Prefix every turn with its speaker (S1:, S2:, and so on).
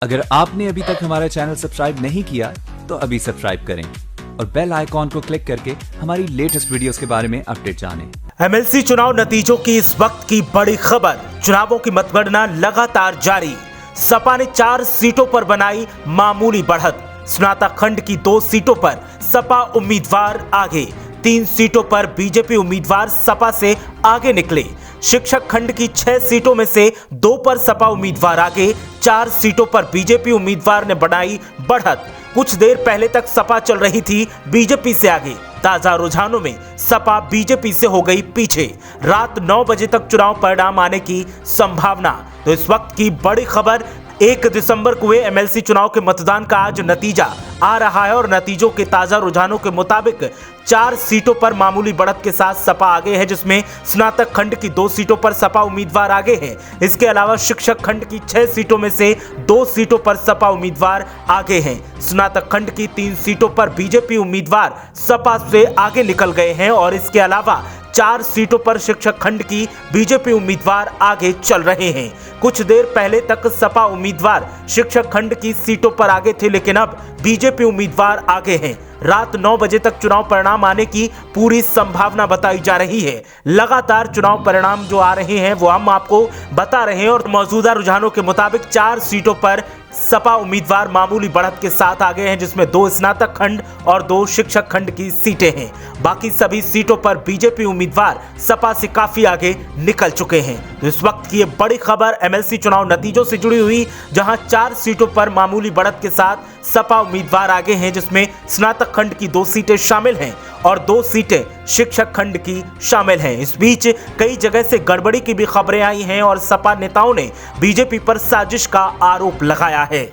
S1: अगर आपने अभी तक हमारा चैनल सब्सक्राइब नहीं किया तो अभी सब्सक्राइब करें और बेल आइकॉन को क्लिक करके हमारी लेटेस्ट वीडियोस के बारे में अपडेट जानें।
S2: एमएलसी चुनाव नतीजों की इस वक्त की बड़ी खबर। चुनावों की मतगणना लगातार जारी। सपा ने 4 सीटों पर बनाई मामूली बढ़त। स्नातक खंड की 2 सीटों पर सपा उम्मीदवार आगे। 3 सीटों पर बीजेपी उम्मीदवार सपा से आगे निकले। शिक्षक खंड की 6 सीटों में से 2 पर सपा उम्मीदवार आगे। 4 सीटों पर बीजेपी उम्मीदवार ने बढ़ाई बढ़त। कुछ देर पहले तक सपा चल रही थी बीजेपी से आगे। ताजा रुझानों में सपा बीजेपी से हो गई पीछे। रात 9 बजे तक चुनाव परिणाम आने की संभावना। तो इस वक्त की बड़ी खबर, 1 दिसंबर को हुए एमएलसी चुनाव के मतदान का आज नतीजा आ रहा है और नतीजों के ताजा रुझानों के मुताबिक 4 सीटों पर मामूली बढ़त के साथ सपा आगे है, जिसमें स्नातक खंड की 2 सीटों पर सपा उम्मीदवार आगे हैं। इसके अलावा शिक्षक खंड की 6 सीटों में से 2 सीटों पर सपा उम्मीदवार आगे हैं। स्नातक खंड की 3 सीटों पर बीजेपी उम्मीदवार सपा से आगे निकल गए हैं और इसके अलावा 4 सीटों पर शिक्षक खंड की बीजेपी उम्मीदवार आगे चल रहे हैं। कुछ देर पहले तक सपा उम्मीदवार शिक्षक खंड की सीटों पर आगे थे, लेकिन अब बीजेपी उम्मीदवार आगे हैं। रात 9 बजे तक चुनाव परिणाम आने की पूरी संभावना बताई जा रही है। लगातार चुनाव परिणाम जो आ रहे हैं वो हम आपको बता रहे हैं और मौजूदा रुझानों के मुताबिक 4 सीटों पर सपा उम्मीदवार मामूली बढ़त के साथ आगे हैं, जिसमें 2 स्नातक खंड और 2 शिक्षक खंड की सीटें हैं। बाकी सभी सीटों पर बीजेपी उम्मीदवार सपा से काफी आगे निकल चुके हैं। तो इस वक्त की ये बड़ी खबर एमएलसी चुनाव नतीजों से जुड़ी हुई, जहां 4 सीटों पर मामूली बढ़त के साथ सपा उम्मीदवार आगे हैं, जिसमें स्नातक खंड की 2 सीटें शामिल हैं और 2 सीटें शिक्षक खंड की शामिल हैं। इस बीच कई जगह से गड़बड़ी की भी खबरें आई हैं और सपा नेताओं ने बीजेपी पर साजिश का आरोप लगाया है।